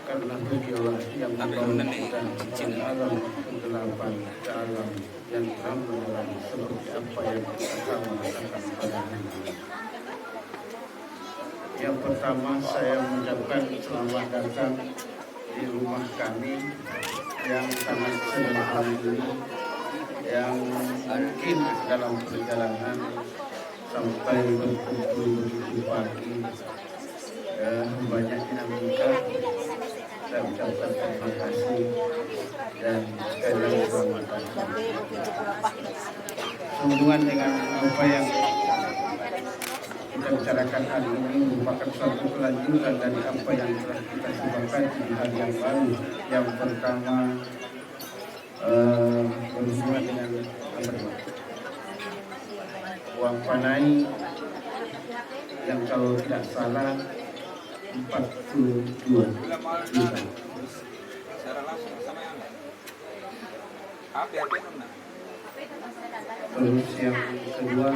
Karena beliau yang membangunkan alam kegelapan ke alam yang terang seperti apa yang kita rasakan pada hari ini. Yang pertama saya mengucapkan selamat datang di rumah kami yang sangat sederhana ini, yang mungkin dalam perjalanan sampai berkumpul begitu pagi banyak dinamika. Saya ucapkan terima kasih dan sekali lagi selamat datang. Sehubungan dengan apa yang kita bicarakan hari ini merupakan suatu kelanjutan dari apa yang telah kita sepakati di hari yang lalu. Yang pertama berhubungan dengan uang panai yang kalau tidak salah 42 juta. Secara langsung sama yang lain. HP Terus yang kedua,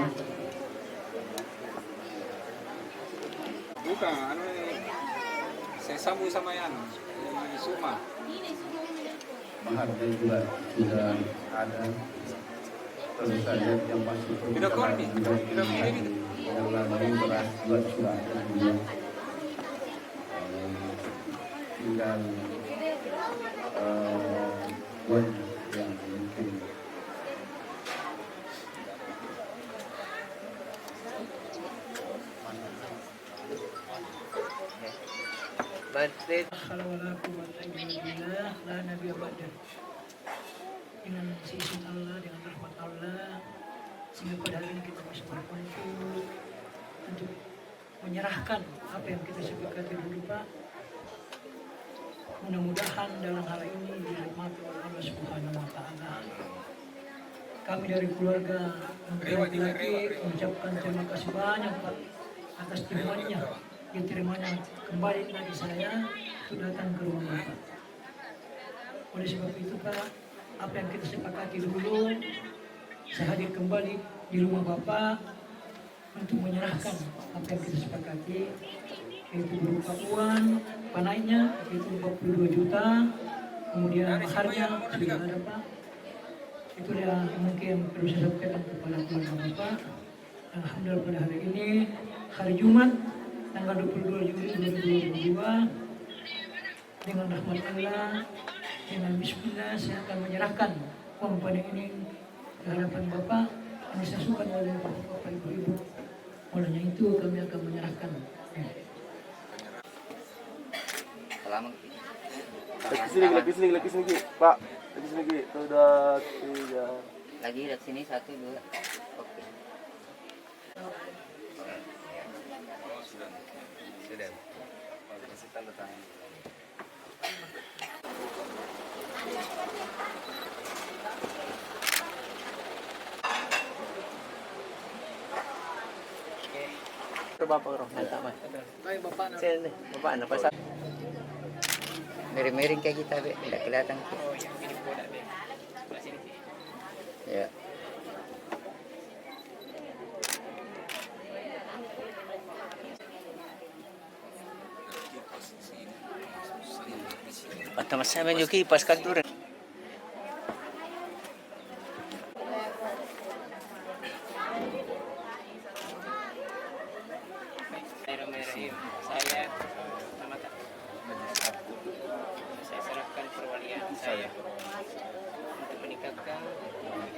bukan saya sambung sama yang di Suma. maharnya juga sudah ada. Terus saja yang masih Video call nih, video video gitu. yang lain beras juga sudah ada juga. Tinggal poin yang mungkin dengan seizin Allah, dengan rahmat Allah, sehingga pada hari ini kita bisa berkumpul untuk menyerahkan apa yang kita sepakati dulu Pak. Mudah-mudahan dalam hal ini dirahmati oleh Allah Subhanahu wa Ta'ala. Kami dari keluarga laki-laki mengucapkan terima kasih banyak Pak atas firman-Nya, diterimanya kembali lagi saya untuk datang ke rumah Bapak. Oleh sebab itu Pak, apa yang kita sepakati dulu, saya hadir kembali di rumah Bapak untuk menyerahkan apa yang kita sepakati, yaitu berupa uang panainya, yaitu 42 juta, kemudian maharnya sudah ada Pak. Itu yang mungkin perlu saya sampaikan kepada keluarga Bapak. Alhamdulillah pada hari ini, hari Jumat, tanggal 22 Juli 2022, dengan rahmat Allah, dengan bismillah saya akan menyerahkan uang pada ini ke hadapan Bapak yang disasukan oleh Bapak Ibu-Ibu. Olehnya itu kami akan menyerahkan. Selamat. Lagi sini, Pak. Lagi sini, sudah 3. Lagi dari sini 1, 2. Oke. Oh, sudah. Kasih tanda tangan. Bapak roh, mantap Mas. Baik Bapak. Sini, Bapak apa sah? Miring-miring kayak kita, Be. Tidak kelihatan. Oh ya, ini bola Be. Sini. Ya. Atau mas saya menyukai pas kantor. Saya serahkan perwalian saya untuk menikahkan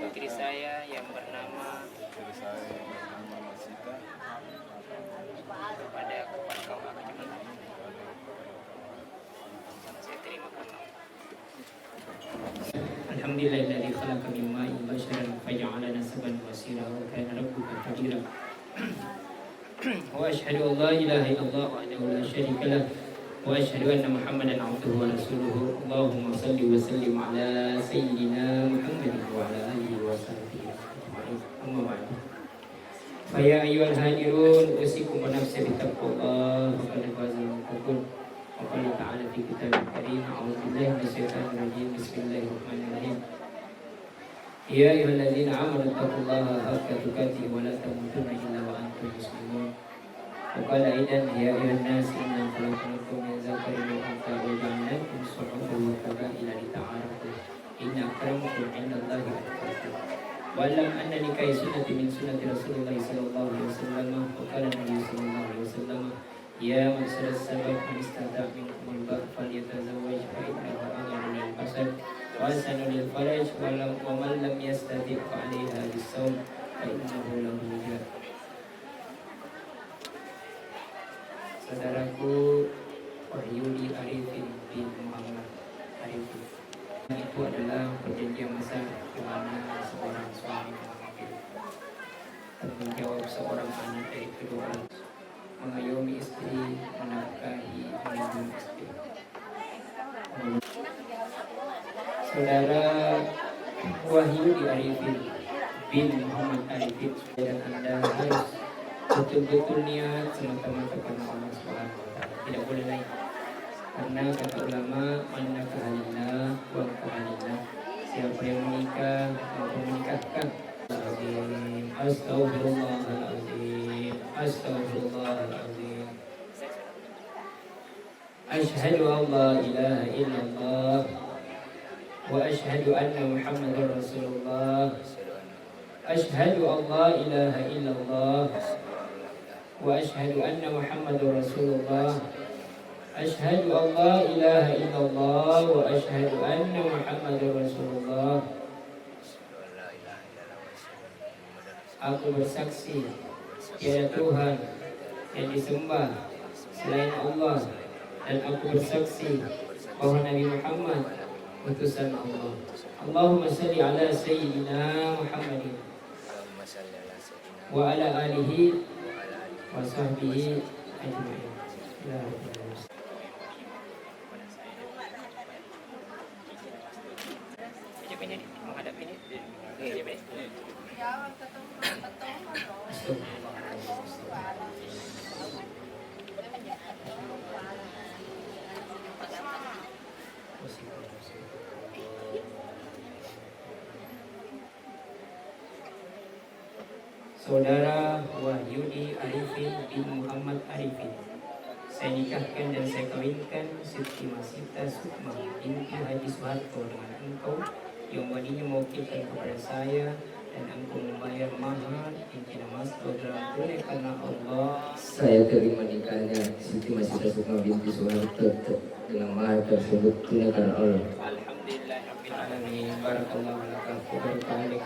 putri saya yang bernama Sita kepada kaum agama. Saya terima kasih. Alhamdulillahilladzi khalaqa min ma'in basharan faja'ala nasaban wasira wa kana rabbuka qadira. Wa asyhadu an la ilaha illallah wahdahu la syarika lah wa asyhadu anna Muhammadan abduhu wa rasuluhu. Allahumma shalli wa sallim ala sayyidina Muhammadin wa ala alihi wa sahbihi ajma'in. Amma ba'du. Fa ya ayyuhal hadirun usikum wa nafsi bi taqwallah wa qad faza man taqul. Wa qala ta'ala fi kitabil karim a'udzu billahi minasyaitonir rajim. Bismillahirrahmanirrahim. Ya ayyuhalladzina amanu taqullaha haqqa tuqatih wa la tamutunna illa wa antum muslimun. Wa qala aidan ya ayyuhan nas inna khalaqnakum min dzakarin wa untha wa ja'alnakum shu'uban wa qabaila lita'arafu. Inna akramakum 'indallahi atqakum. Wa lam anna nikahi sunnati min sunnati Rasulillah sallallahu alaihi wasallam. Wa qala Nabi sallallahu alaihi wasallam ya man sabab man istata'a minkum al-ba'a falyatazawwaj fa innahu aghaddu lil-basar wa ahsanu lil-faraj wa man lam yastati' fa 'alaiha bis-sawm fa innahu lahu wija. Saudaraku Wahyudi Arifin bin Muhammad Arifin, itu adalah perjanjian besar di mana seorang suami mengambil tanggung jawab seorang anak dari kedua orang, mengayomi istri, menafkahi, melindungi istri. Saudara Wahyudi Arifin bin Muhammad Arifin, dan Anda harus betul-betul niat semata-mata karena Allah Subhanahu wa Ta'ala, tidak boleh lain. Karena kata ulama, man nakaha lillah wa nakaha lillah. Siapa yang menikah atau menikahkan sebagai Astaghfirullahaladzim. Astaghfirullahaladzim. Asyhadu an la ilaha illallah wa asyhadu anna Muhammadar Rasulullah. Asyhadu an la ilaha illallah wa asyhadu anna Muhammadar Rasulullah. Asyhadu an la ilaha illallah wa asyhadu anna Muhammadar Rasulullah. Aku bersaksi tiada Tuhan yang disembah selain Allah, dan aku bersaksi bahwa Nabi Muhammad utusan Allah. Allahumma salli ala Sayyidina Muhammadin wa ala alihi wa sahbihi ajma'in. Saudara Wahyudi Arifin bin Muhammad Arifin, saya nikahkan dan saya kawinkan Siti Masita Sukma binti Haji Soeharto dengan engkau yang wadinya mewakilkan kepada saya, dan engkau membayar mahar cincin emas dalam tunai karena Allah. Saya terima nikahnya Siti Masita Sukma binti Soeharto dengan mahar tersebut tunai karena Allah. Alhamdulillahirabbil alamin. Barakallahu laka wa baraka alaik.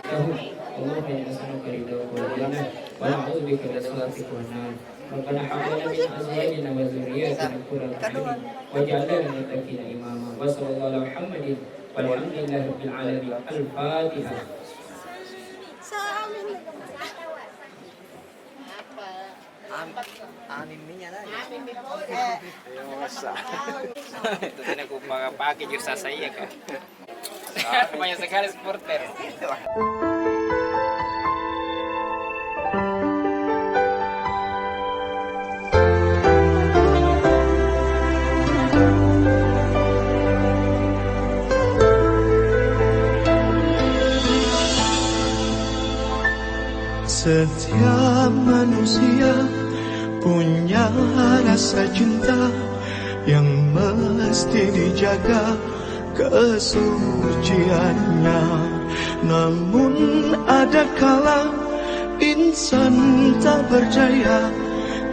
Allahumma inna nas'aluka ridhaka wal jannah wa na'udzubika min sakhatika wan nar. Rabbana hab lana min azwajina wa dhurriyyatina qurrata a'yun waj'alna lil muttaqina imama. Wa sallallahu ala Muhammadin walhamdulillahi rabbil alamin. Al-Fatihah. Itu tadi aku pakai jursa saya kan. Banyak sekali supporter. Setiap manusia punya rasa cinta yang mesti dijaga kesuciannya. Namun ada kala insan tak berdaya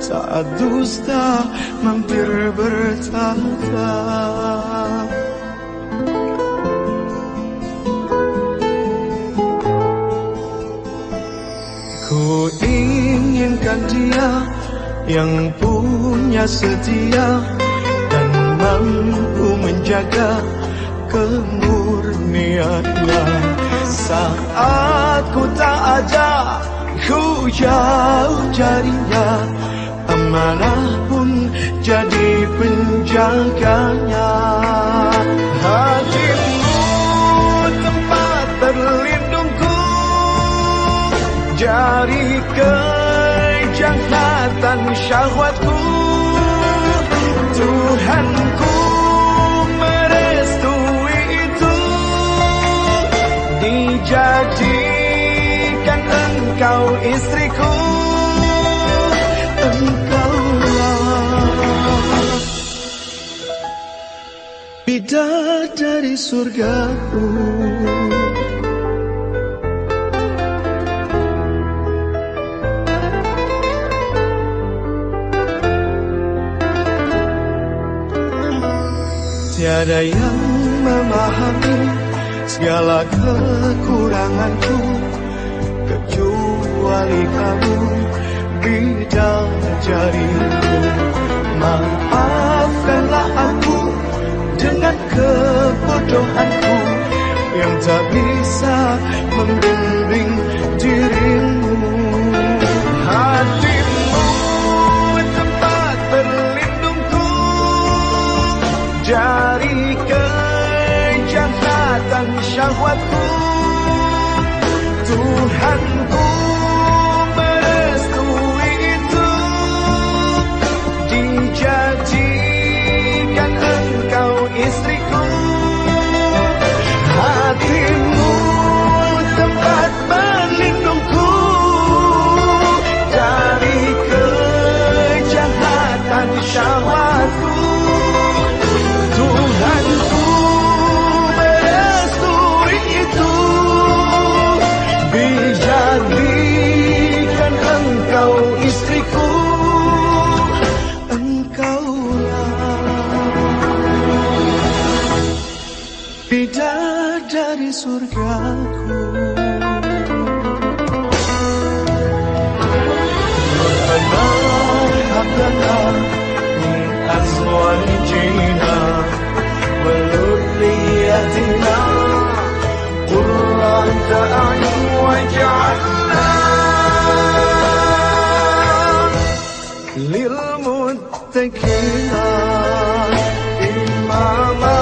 saat dusta mampir bertata. Ku inginkan dia yang punya setia dan mampu menjaga kemurniannya. Saat ku tak ada, ku jauh carinya, amanah pun jadi penjaganya. Hatimu tempat terlindungku dari kejahatan syahwatku. Tuhanku merestui itu, dijadikan engkau istriku. Engkaulah bidadari surgaku. Tiada yang memahami segala kekuranganku kecuali kamu, bidadariku. Maafkanlah aku dengan kebodohanku yang tak bisa membimbing dirimu. Hatimu tempat berlindungku dari kejahatan syahwatku. Tuhanku merestui itu, dijadikan engkau istriku. Hatimu tempat berlindungku surgaku. Rabbana hab lana min azwajina wa dhurriyyatina qurrata a'yun waj'alna lil muttaqina imama.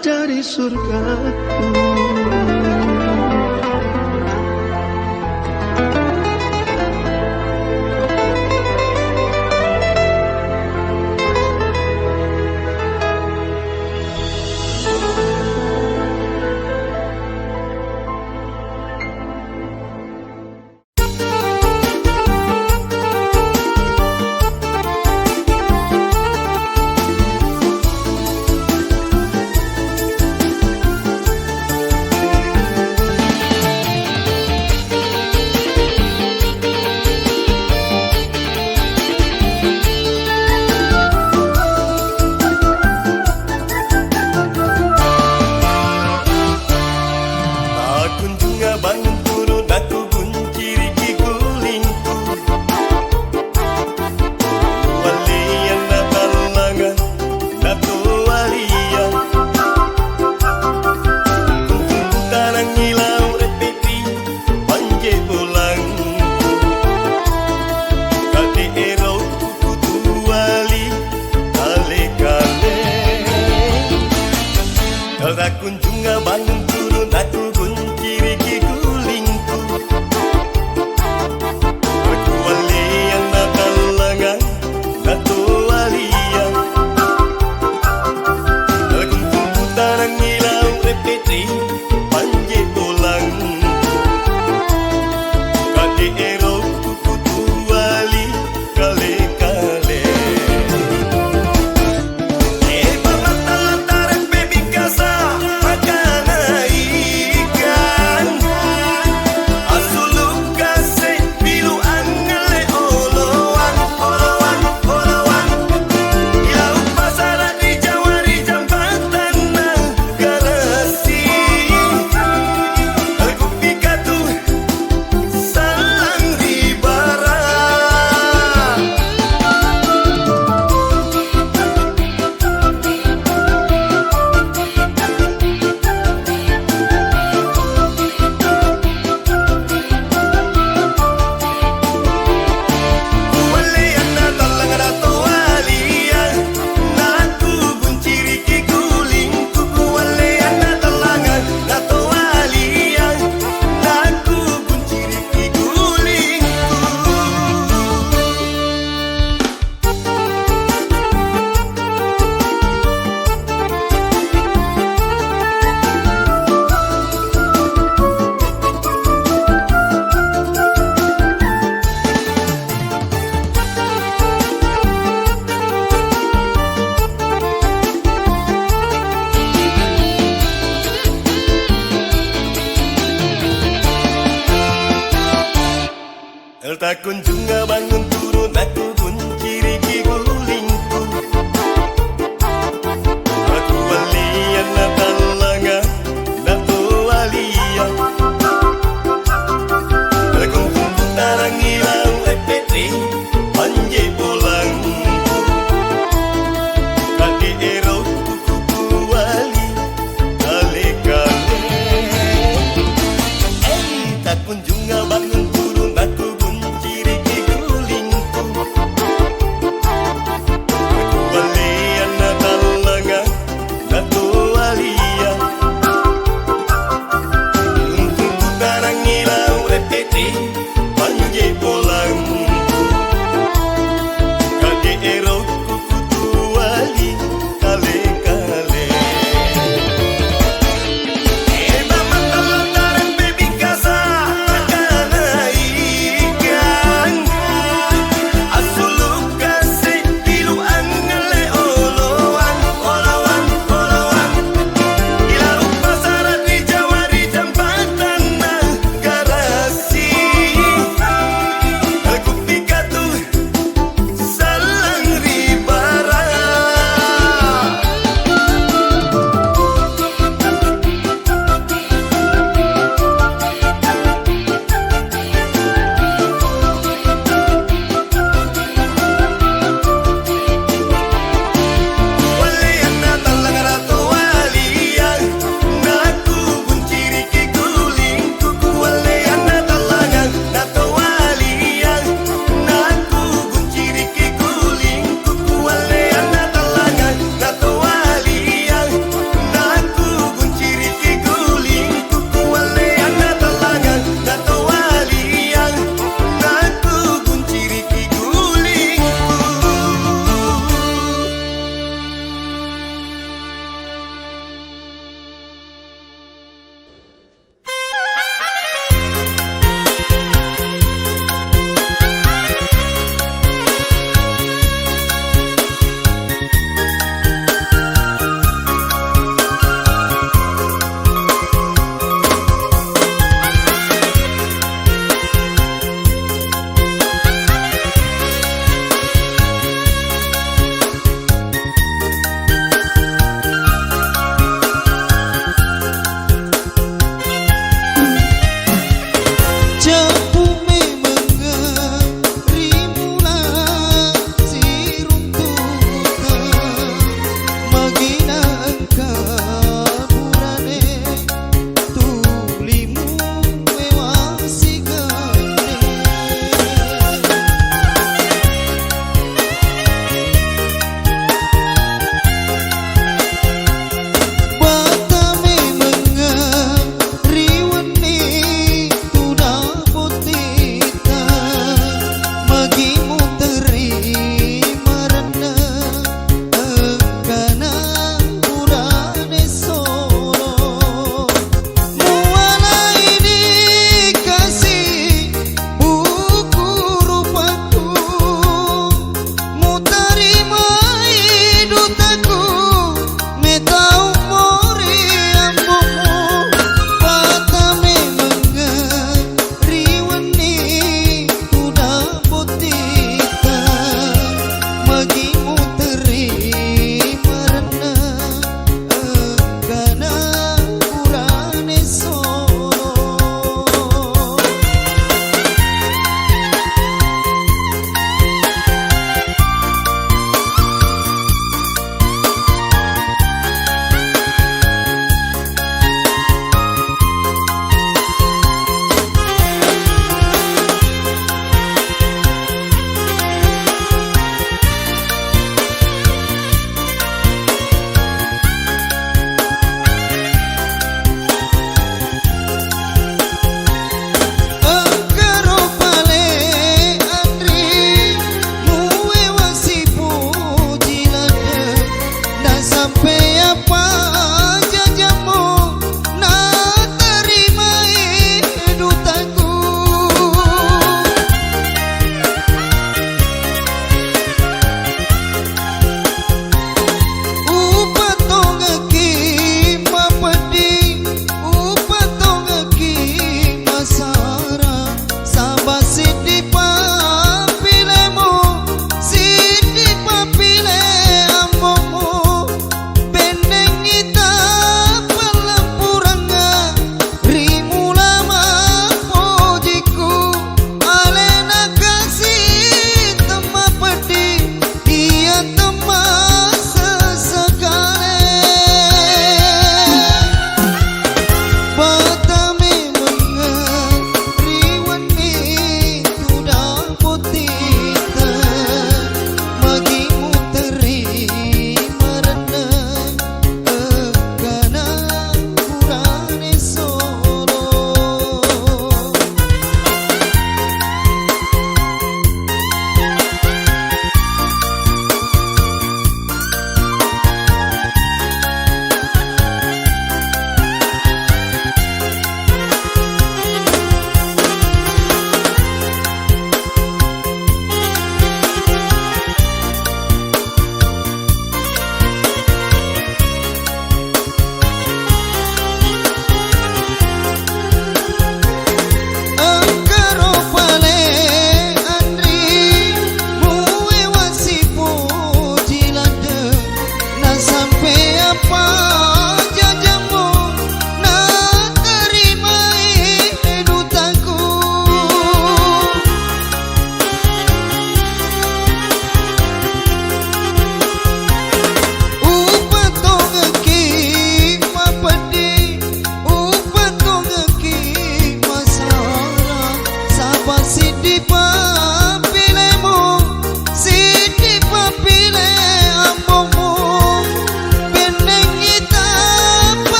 Dari surgaku.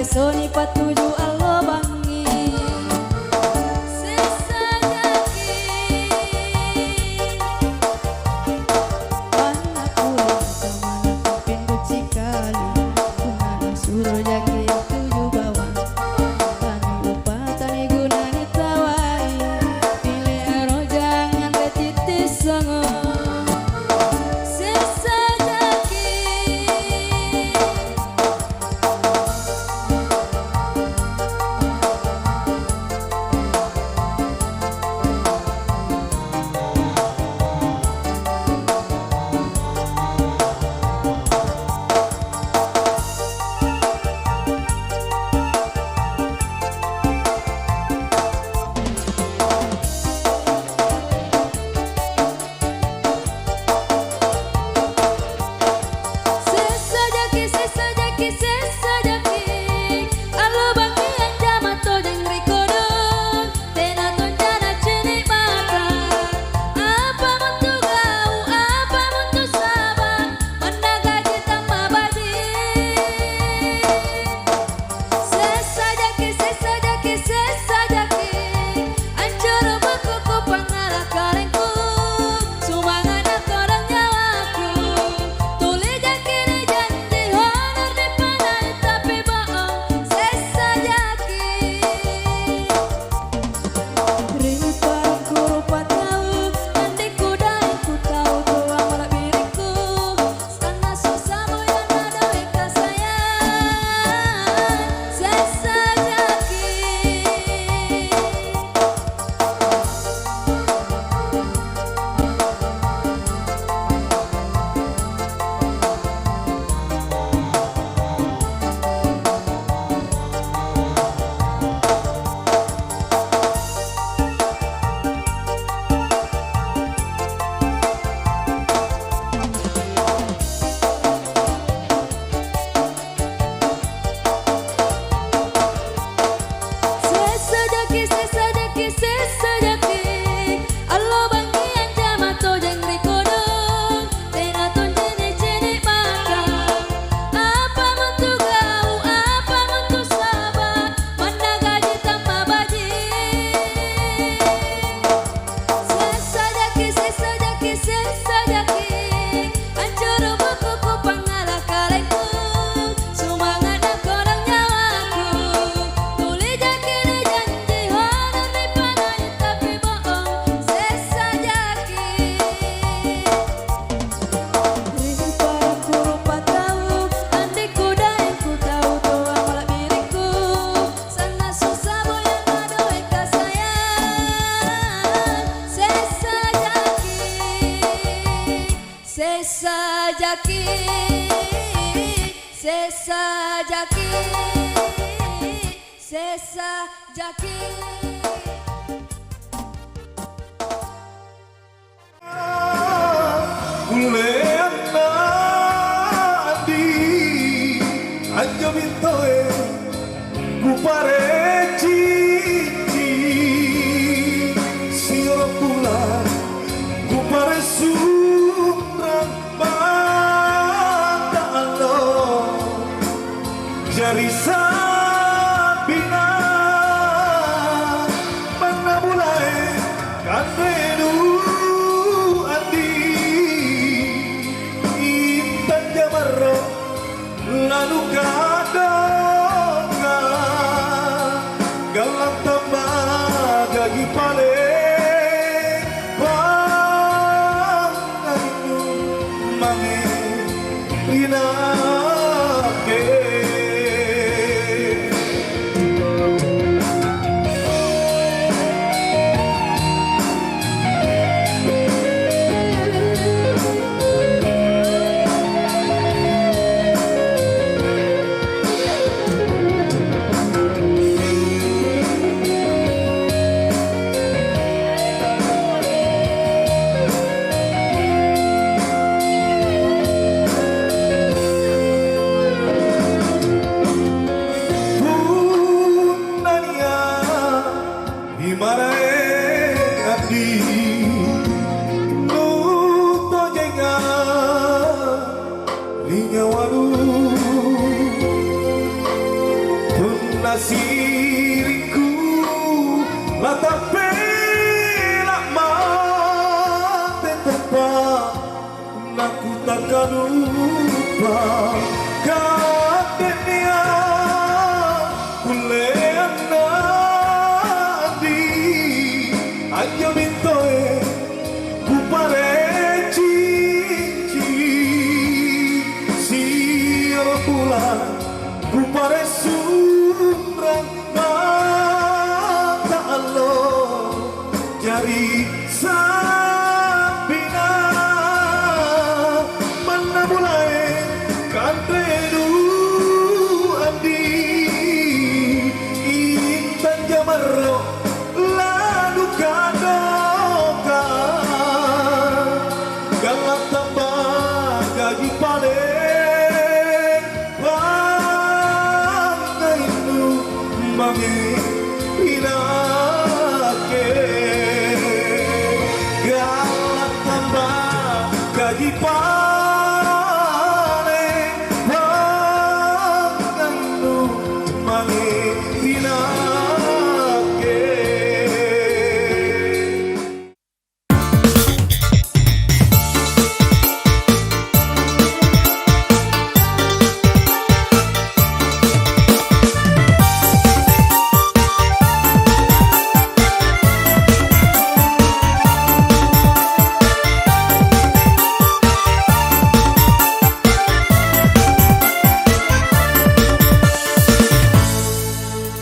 Soni patuju alo bangi sesajaki mana kulit kamana pindu cikali kumana suruh jaki tuju bawang tani lupa tani gunani tawai pilih ero jangan retitis songo sesajaki sesajaki sesajaki alo bangi anja mato jeng rikodon tena tonjana cini mata apa muntu gau apa muntu sabar mendaga kita mabaji sesajaki sesajaki sesajaki ancur bukuku pengarah kalengku sumangan korang nyawaku tuli jakini janji honor dipanai tapi bohong sesajaki rupa tahu nantiku dan ku tahu doa malah diriku karena susahmu yang ada eka sayang sesajaki sesajaki sesajaki sesajaki alo bangi anja mato jeng rikodon tena tonjini cini mata apa muntu gau apa muntu sabar mendaga jita mabaji sesajaki sesajaki sesajaki ancur bukuku pengalah kalengku sumangan korang nyawaku tuli jakini janji honor dipanai tapi bohong sesajaki rupa tahu nantiku dan ku tahu doa malah diriku sana susahmu yang ada eka sayang sesajaki sesajaki sesajaki sesajaki Kuleana adi Anjo bintoe Kupare cici Siro pula Kupare sundrang Bata alo Jari sabina Mana mulai Kanenu adi Intan jamarro Lalu kadonga Galang tambah gagi pale Pangainu Mange Rinake siriku latar pelak mate tempat aku takkan lupa kadenya kulean nadi ayo mintoe ku pare cincin siapa pula ku pare sumrang mata Allah jari sabina mana mulai kantredu andi intan jamarro lalu kadoka galak tambah gaji paling pangainu mange pinake galak tambah gaji paling pangainu mange pinake.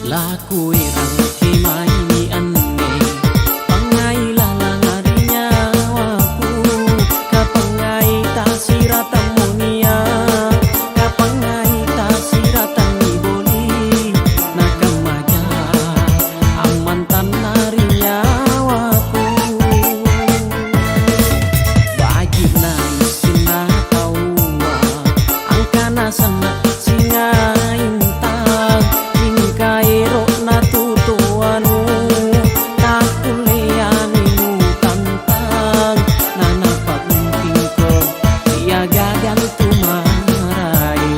Laku irang kimai ni ane pangai lalang arinya waku kapangai tasira tamunia kapangai tasira taniboli nakamaja aman tanarinya waku wajib naisina tawa angkana sana singa intang kairo na tutuanu takuleani tantang nana pagunting ko dia gagal tumarai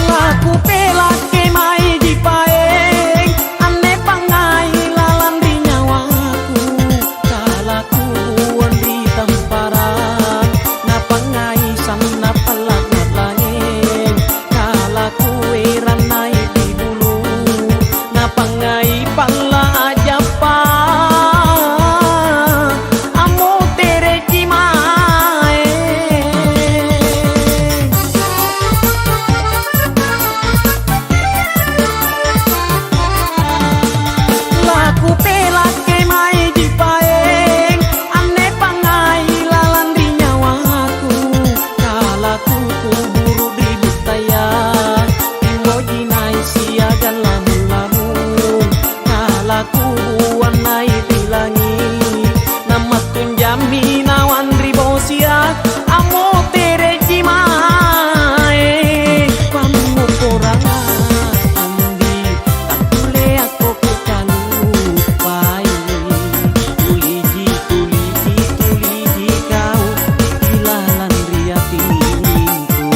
laku pelak kemai di paeng ane pangai lalan di nyawaku kalaku buan di temparan na pangai sana pelak langit kalaku eran naik di bulu na pangai pala ajapa amo tere cimae laku pelak kemai di paeng ane pangai lalan di nyawaku kalaku kuburu di butaya emoji nai siaga lamu-lamu kalaku buan nai di langit nama tunjami nawan ribosia amo tere cimae kamu korang andi takule aku kukalupai tuliji kau ilalan riatingku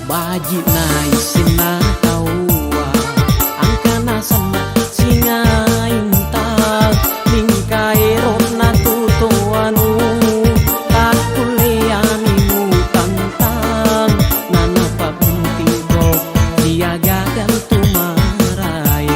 baji naisina tawa angkana sana singa intang ningkai rona tutuanu takuleanimu tantang nana pagunting ko dia gagal tumarai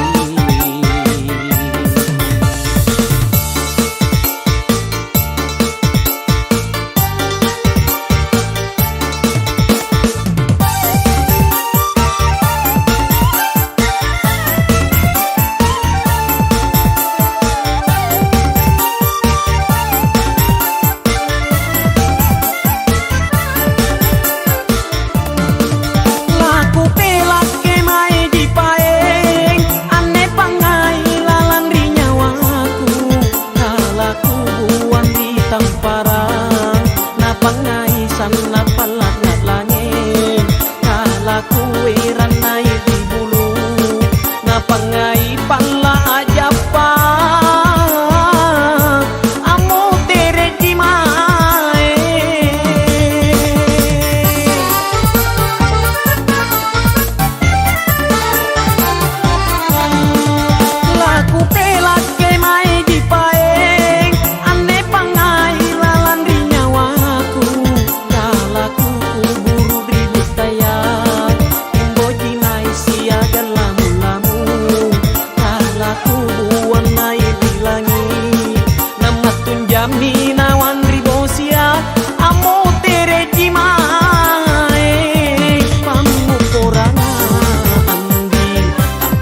pisan na palat na langit kala kuwe ranay di bulu ngapangay pala aja pa amo tere di mae laku pelak ke mai di paeng ane pangai lalan di nyawaku kalaku kuburu ribut daya timbo jinai siaga lamu-lamu kalaku buang naik di langit nama tunjami nawan ribosia amo tere jimae pamu korana andi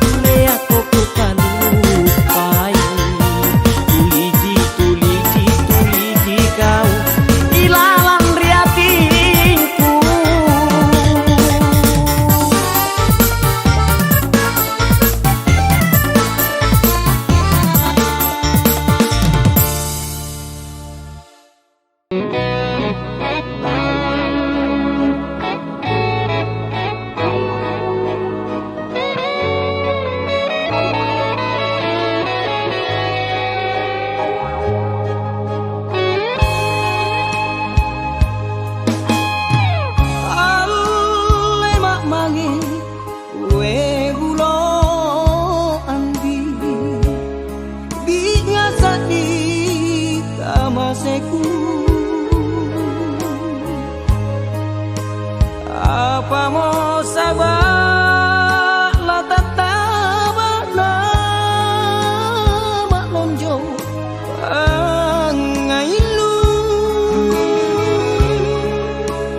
takle aku kukalupai tuliji kau ilalang riatinku Alemak mangi kue gulo andi biasa di kamaseku apa mau sabar la tataba nama lonjo angailu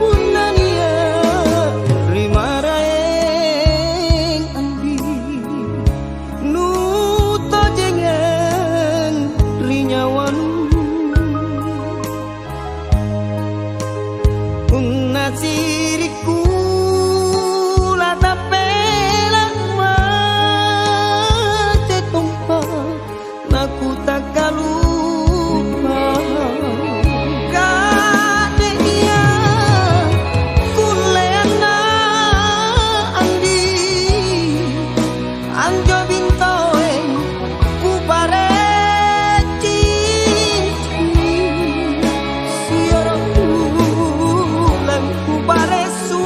punania rimaraeng andi nu tojengan rinyawan unasiriku la tapela mate tumpa naku tak kalupa kadenya kuleana andi anjo bintoeng ku pareci sioro lan ku paresu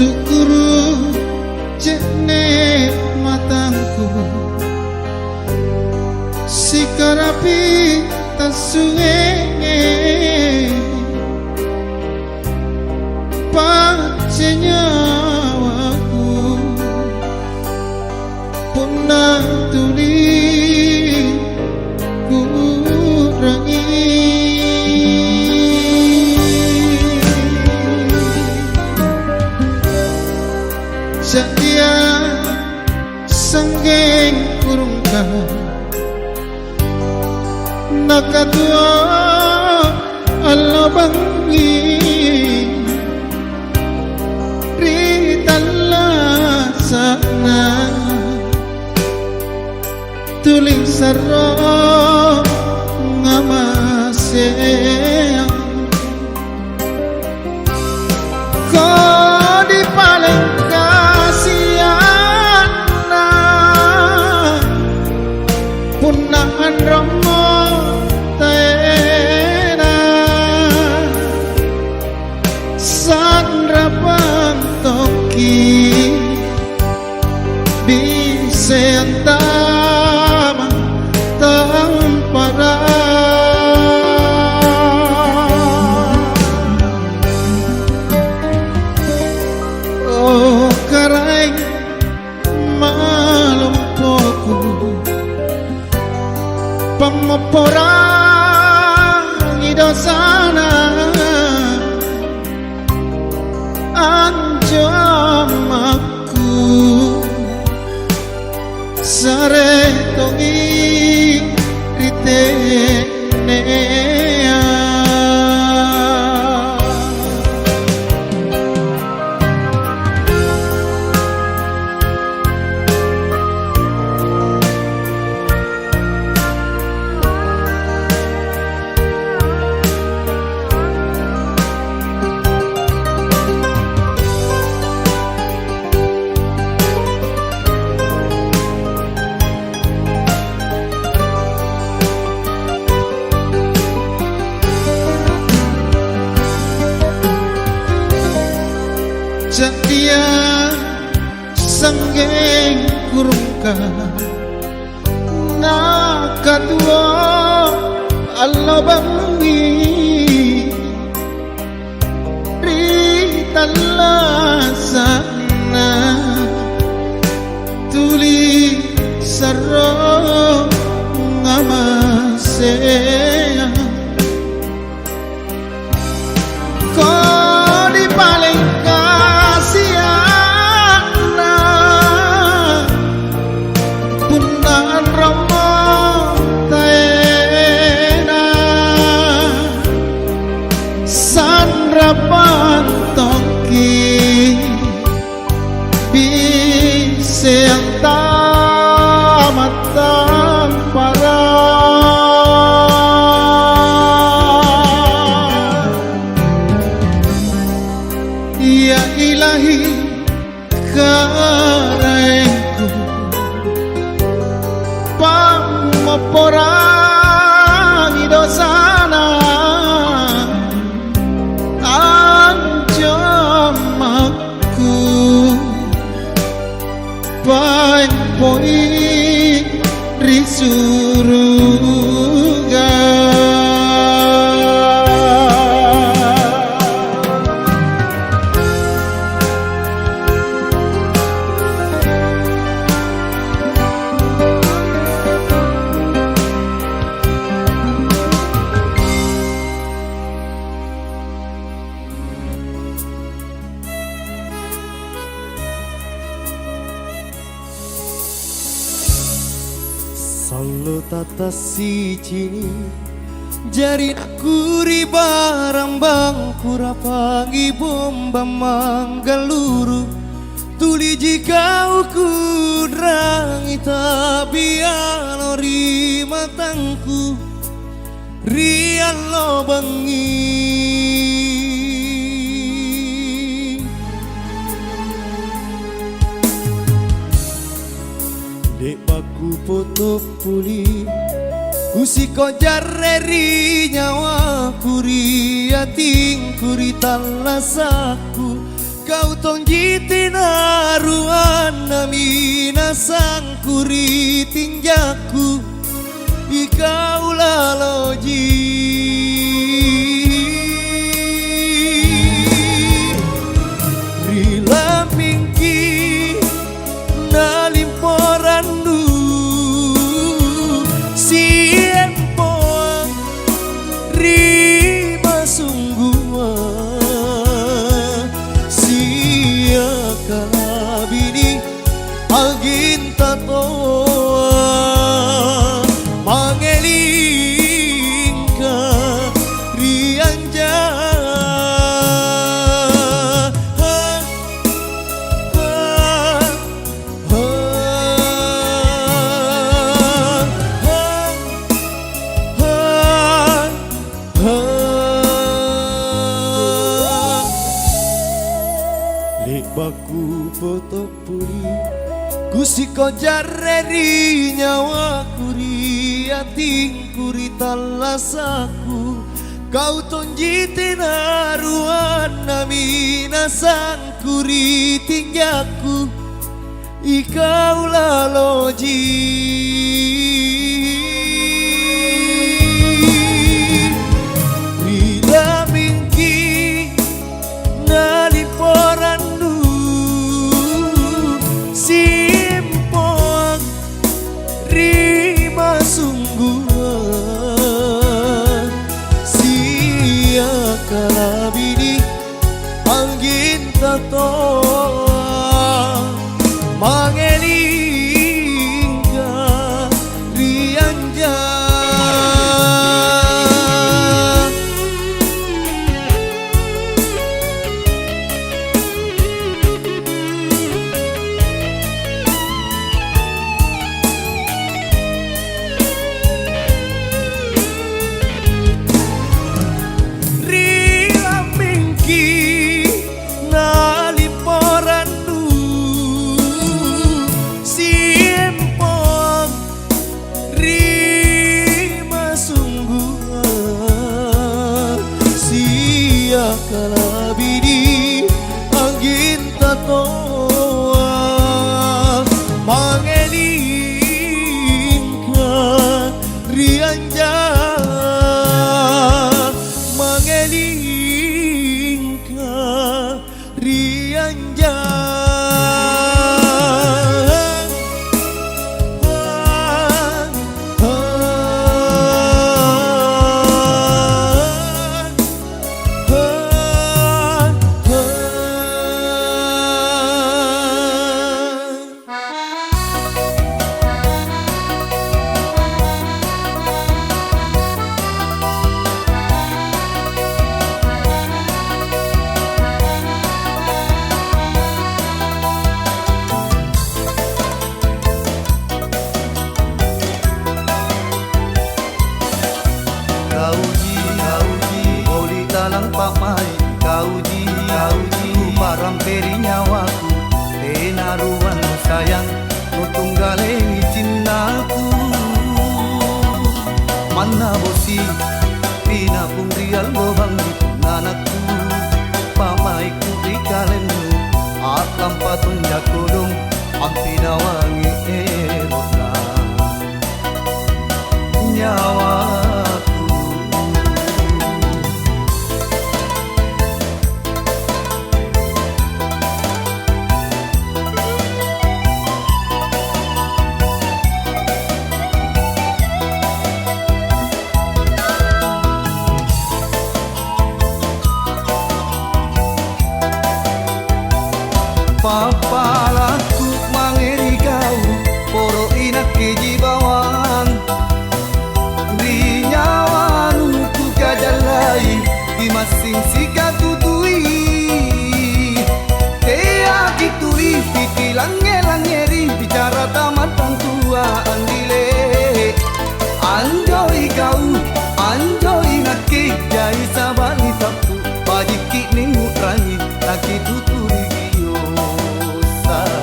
tukuru jene matangku sikarapi tasuwe pacenyawaku punah tuli kurangi setia sanggeng kurungka nakatua Allah bangi ritalla sana tuling sarro ngamase kau di paling kasiana punahan romo taena sandrapan toki bisa antama tampara oh karai malumpoku pemoporang idosana anjamaku sare tongi ritenea setia sanggeng kurungka nakatua Allah bangi ritalla sana tuli sarro ngamase kau di paling kasiana pundahan romo taena sandrapan toki bisa tamat tampara ya ilahi karengku pamoporang idosana anjamaku paing poi risuruga Solo tata si cini jari kuri barang bang kura pagi bomba manggaluru tuli jika ukudrangi tabiano ri matangku rialo bangi dek baku foto puli kusiko jarreri nyawa kuri ating kuri talasaku kau tonjiti naruan namina sangkuri tinjaku ikau laloji rila mingki nalimporandu siempoang rima sungguh sia kalabini aginta toa mangelingka rianja baku foto puri kusiko jarreri nyawa kuri ating kuri talasaku kau tonjiti naruan namina sang kuri tinggaku ikau laloji bila mingki naliporan simpong rima sungguh sia kalabini angin tatoa mangelingka rianja kalabini angin tatoa mangelingka rianja mangelingka rianja Kauji, paramperi nyawaku tenaruan sayang nutunggaleni cintaku mana bosi pina pungrial bobang nanakku pamaiku di kalenmu akam patun jakodong ampina wangi erona nyawaku papalaku mangeri kau poro inak keji bawang di nyawan ku kajalai di masing sika tutui tea kituri piti lange-langeri bicara tamat tua andile anjoi kau anjoi nakik jai sabali tapu bajiki ningu rangi taki tuturi sa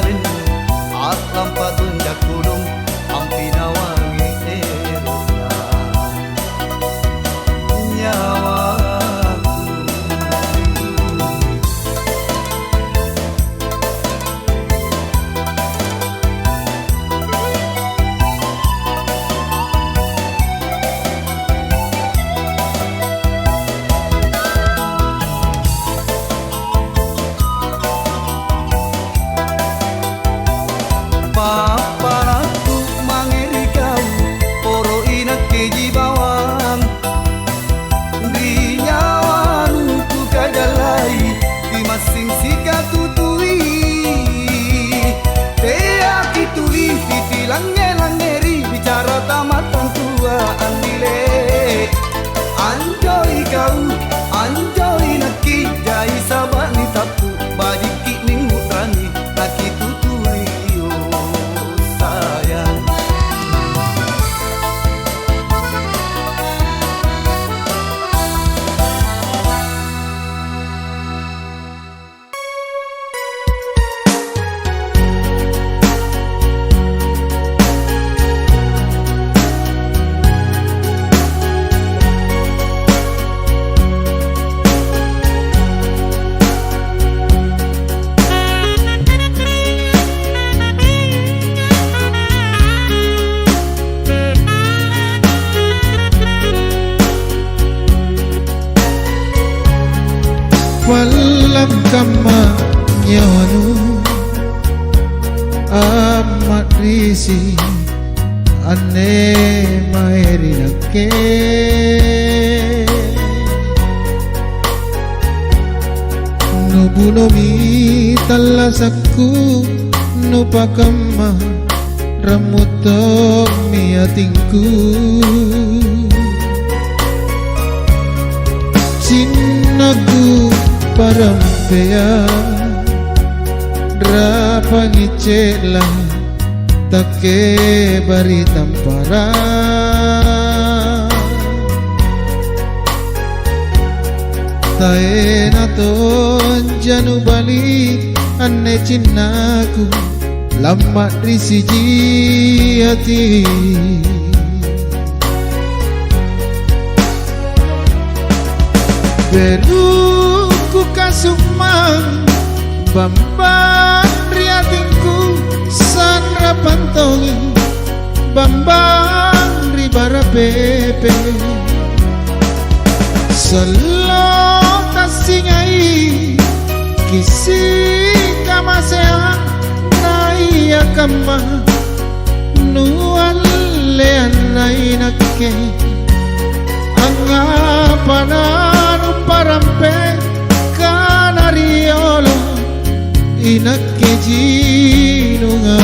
rindu Aklam patunjak gunung Ampinawangi erokan nyawaku Paparanku mangeri kau Poro inak keji bawang Di nyawanu ku kadalai Di masing sika tutui Tea kituli Titi lange-langeri Bicara tamatan tua andile Anjoi kau Anjoi naki Jai sabani tapu Bajiki ning mutrani Naki tutuli sayang Walam kama nyonu amat risi ane maeri nake nubunomi talasaku nupakama ramutok miatingku Cinaku parampea Drapangicela Take bari tampara Tae naton janu bali Ane cinaku Lama risiji hati Beruku kasumang Bambang riatingku Sanra pantongi Bambang ribara pepe Selo tasingai Kisi kamasea Naya kama Nual leanai nake Angapananu parampe kanariolo inakke jinungai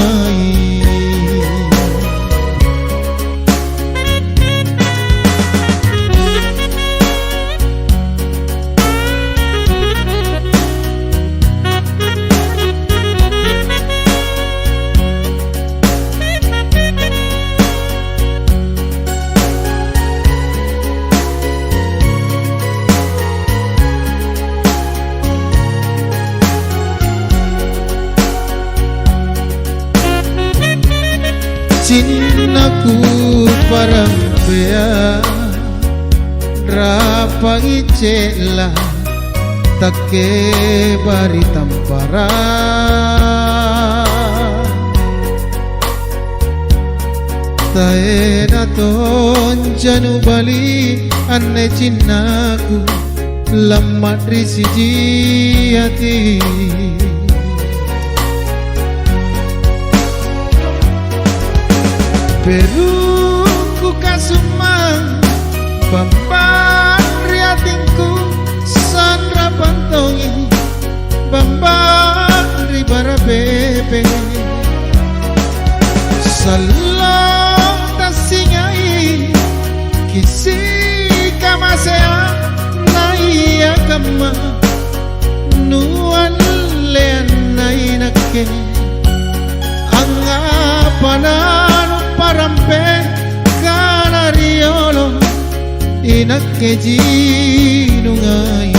Cinaku parampea Rapangicela Take bari tampara Tae naton janu bali Ane cinaku Lamat risiji hati Beruku kasumang Bambang riatingku Sanra pantongi Bambang ribara pepe Salong tasingai Kisi kamasea Naya kama Nuan leanai nake Angapananu parampe kanariolo inakke jinungai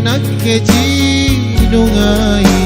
inakkeji nungai